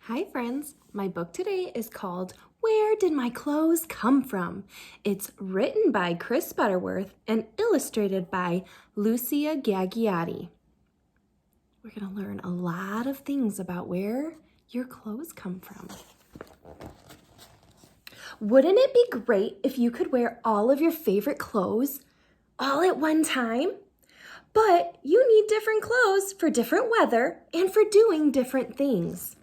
Hi friends, my book today is called Where Did My Clothes Come From? It's written by Chris Butterworth and illustrated by Lucia Gagliotti. We're going to learn a lot of things about where your clothes come from. Wouldn't it be great if you could wear all of your favorite clothes all at one time? But you need different clothes for different weather and for doing different things.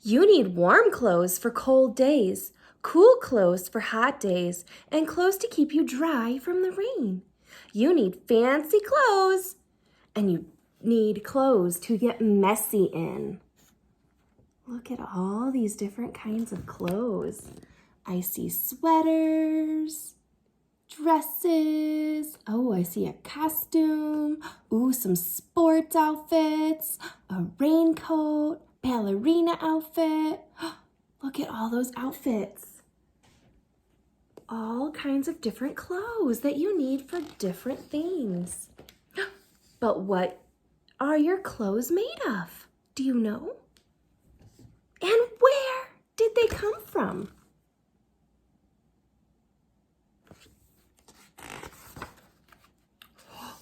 You need warm clothes for cold days, cool clothes for hot days, and clothes to keep you dry from the rain. You need fancy clothes, and you need clothes to get messy in. Look at all these different kinds of clothes. I see sweaters, dresses. Oh, I see a costume. Ooh, some sports outfits, a raincoat, ballerina outfit. Look at all those outfits. All kinds of different clothes that you need for different things. But what are your clothes made of? Do you know? And where did they come from?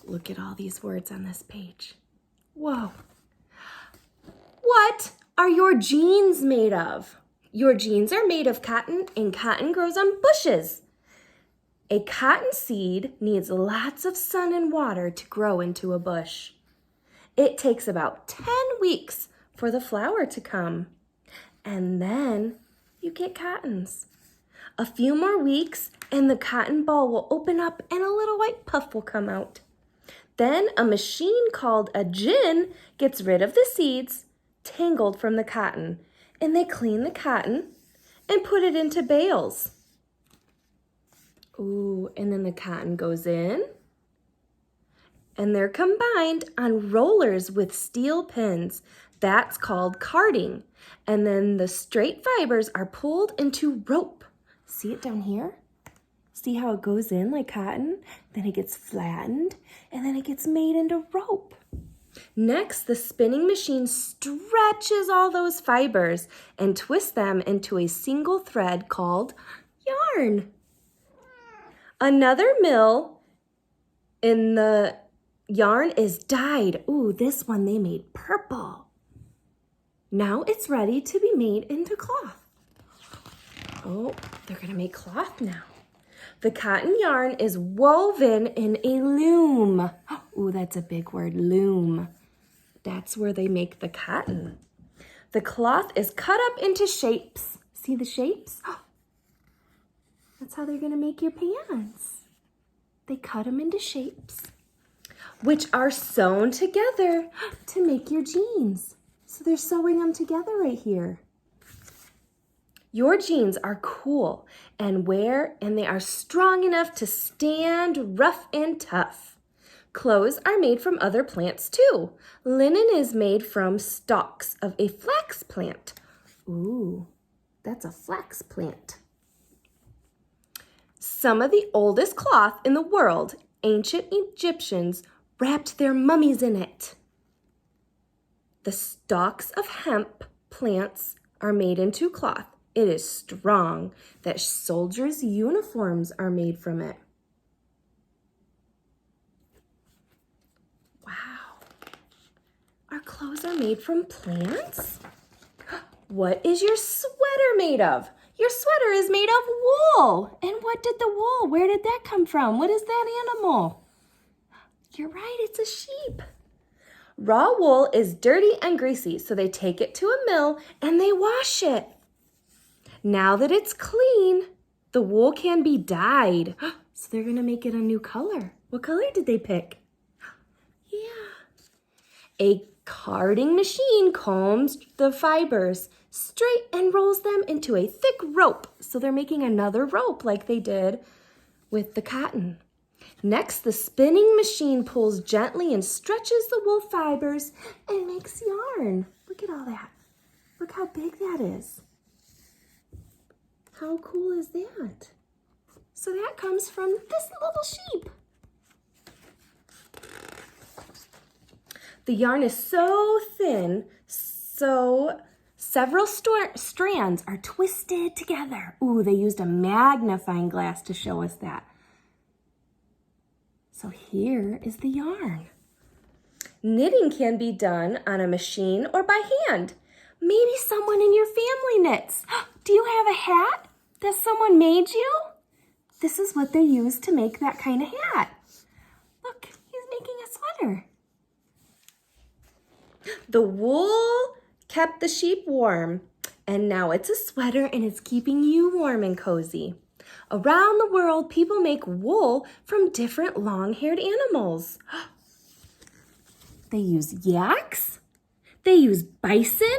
Look at all these words on this page. Whoa. What are your jeans made of? Your jeans are made of cotton, and cotton grows on bushes. A cotton seed needs lots of sun and water to grow into a bush. It takes about 10 weeks for the flower to come, and then you get cottons. A few more weeks and the cotton ball will open up and a little white puff will come out. Then a machine called a gin gets rid of the seeds tangled from the cotton, and they clean the cotton and put it into bales. Ooh, and then the cotton goes in, and they're combined on rollers with steel pins. That's called carding. And then the straight fibers are pulled into rope. See it down here? See how it goes in like cotton? Then it gets flattened, and then it gets made into rope. Next, the spinning machine stretches all those fibers and twists them into a single thread called yarn. Another mill in the yarn is dyed. Ooh, this one they made purple. Now it's ready to be made into cloth. Oh, they're going to make cloth now. The cotton yarn is woven in a loom. Ooh, that's a big word, loom. That's where they make the cotton. The cloth is cut up into shapes. See the shapes? That's how they're going to make your pants. They cut them into shapes, which are sewn together to make your jeans. So they're sewing them together right here. Your jeans are cool and they are strong enough to stand rough and tough. Clothes are made from other plants too. Linen is made from stalks of a flax plant. Ooh, that's a flax plant. Some of the oldest cloth in the world, ancient Egyptians wrapped their mummies in it. The stalks of hemp plants are made into cloth. It is strong that soldiers' uniforms are made from it. Wow. Our clothes are made from plants? What is your sweater made of? Your sweater is made of wool. And what did the wool? Where did that come from? What is that animal? You're right, it's a sheep. Raw wool is dirty and greasy, so they take it to a mill and they wash it. Now that it's clean, the wool can be dyed. So they're going to make it a new color. What color did they pick? Yeah. A carding machine combs the fibers straight and rolls them into a thick rope. So they're making another rope like they did with the cotton. Next, the spinning machine pulls gently and stretches the wool fibers and makes yarn. Look at all that. Look how big that is. How cool is that? So that comes from this little sheep. The yarn is so thin, so Several strands are twisted together. Ooh, they used a magnifying glass to show us that. So here is the yarn. Knitting can be done on a machine or by hand. Maybe someone in your family knits. Do you have a hat that someone made you? This is what they use to make that kind of hat. Look, he's making a sweater. The wool kept the sheep warm, and now it's a sweater and it's keeping you warm and cozy. Around the world, people make wool from different long-haired animals. They use yaks, they use bison,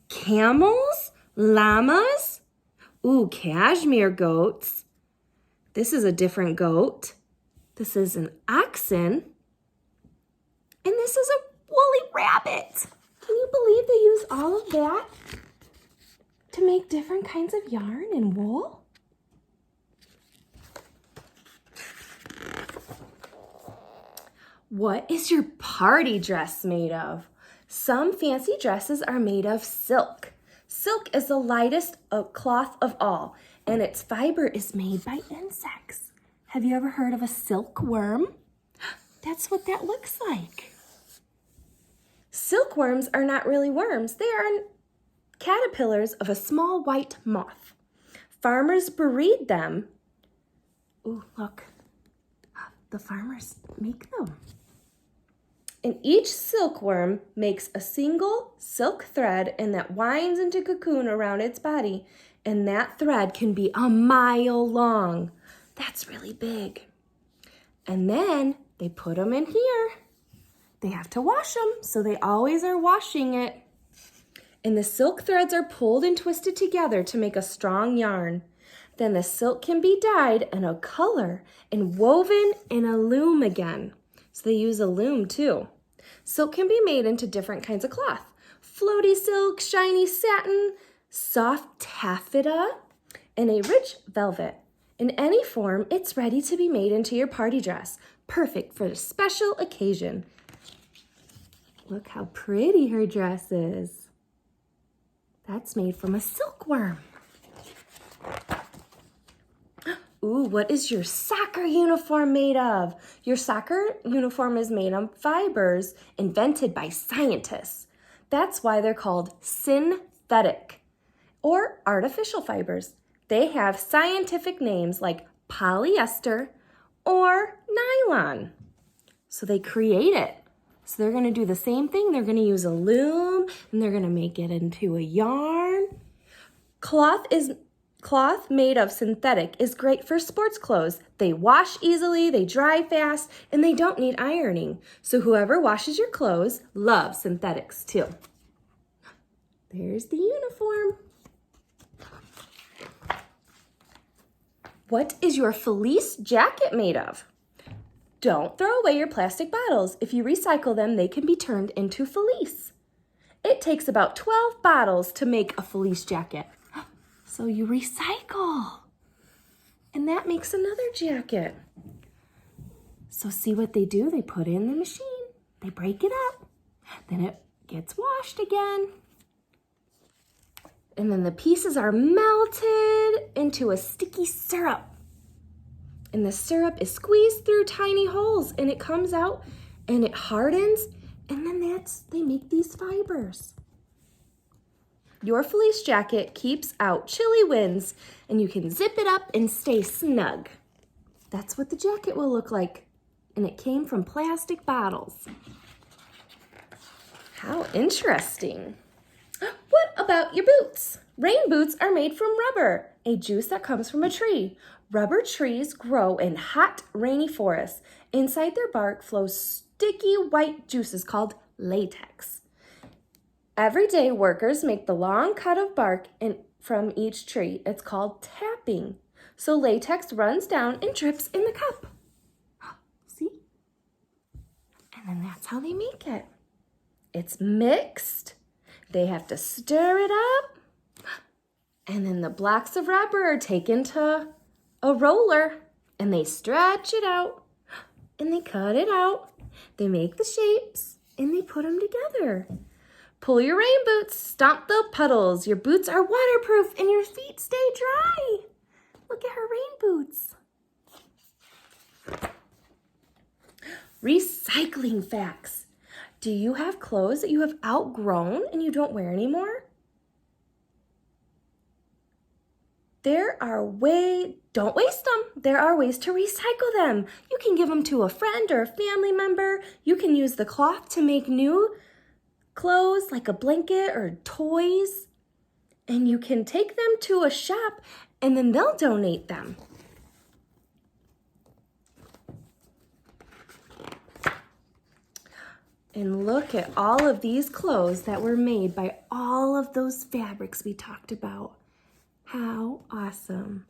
camels, llamas, cashmere goats. This is a different goat. This is an oxen. And this is a woolly rabbit. Can you believe they use all of that to make different kinds of yarn and wool? What is your party dress made of? Some fancy dresses are made of silk. Silk is the lightest cloth of all, and its fiber is made by insects. Have you ever heard of a silkworm? That's what that looks like. Silkworms are not really worms. They are caterpillars of a small white moth. Farmers breed them. Ooh, look. The farmers make them. And each silkworm makes a single silk thread and that winds into cocoon around its body. And that thread can be a mile long. That's really big. And then they put them in here. They have to wash them, so they always are washing it. And the silk threads are pulled and twisted together to make a strong yarn. Then the silk can be dyed in a color and woven in a loom again. So they use a loom too. Silk can be made into different kinds of cloth. Floaty silk, shiny satin, soft taffeta, and a rich velvet. In any form, it's ready to be made into your party dress. Perfect for a special occasion. Look how pretty her dress is. That's made from a silkworm. Ooh, what is your soccer uniform made of? Your soccer uniform is made of fibers invented by scientists. That's why they're called synthetic or artificial fibers. They have scientific names like polyester or nylon. So they create it. So they're going to do the same thing. They're going to use a loom and they're going to make it into a yarn. Cloth made of synthetic is great for sports clothes. They wash easily, they dry fast, and they don't need ironing. So whoever washes your clothes loves synthetics too. There's the uniform. What is your fleece jacket made of? Don't throw away your plastic bottles. If you recycle them, they can be turned into fleece. It takes about 12 bottles to make a fleece jacket. So you recycle. And that makes another jacket. So see what they do? They put it in the machine. They break it up. Then it gets washed again. And then the pieces are melted into a sticky syrup. And the syrup is squeezed through tiny holes and it comes out and it hardens. And then they make these fibers. Your fleece jacket keeps out chilly winds and you can zip it up and stay snug. That's what the jacket will look like. And it came from plastic bottles. How interesting. What about your boots? Rain boots are made from rubber, a juice that comes from a tree. Rubber trees grow in hot, rainy forests. Inside their bark flows sticky white juices called latex. Every day, workers make the long cut of bark from each tree. It's called tapping. So latex runs down and drips in the cup. See? And then that's how they make it. It's mixed. They have to stir it up. And then the blocks of rubber are taken to a roller and they stretch it out and they cut it out. They make the shapes and they put them together. Pull your rain boots, stomp the puddles. Your boots are waterproof and your feet stay dry. Look at her rain boots. Recycling facts. Do you have clothes that you have outgrown and you don't wear anymore? Don't waste them. There are ways to recycle them. You can give them to a friend or a family member. You can use the cloth to make new clothes like a blanket or toys. And you can take them to a shop and then they'll donate them. And look at all of these clothes that were made by all of those fabrics we talked about. How awesome.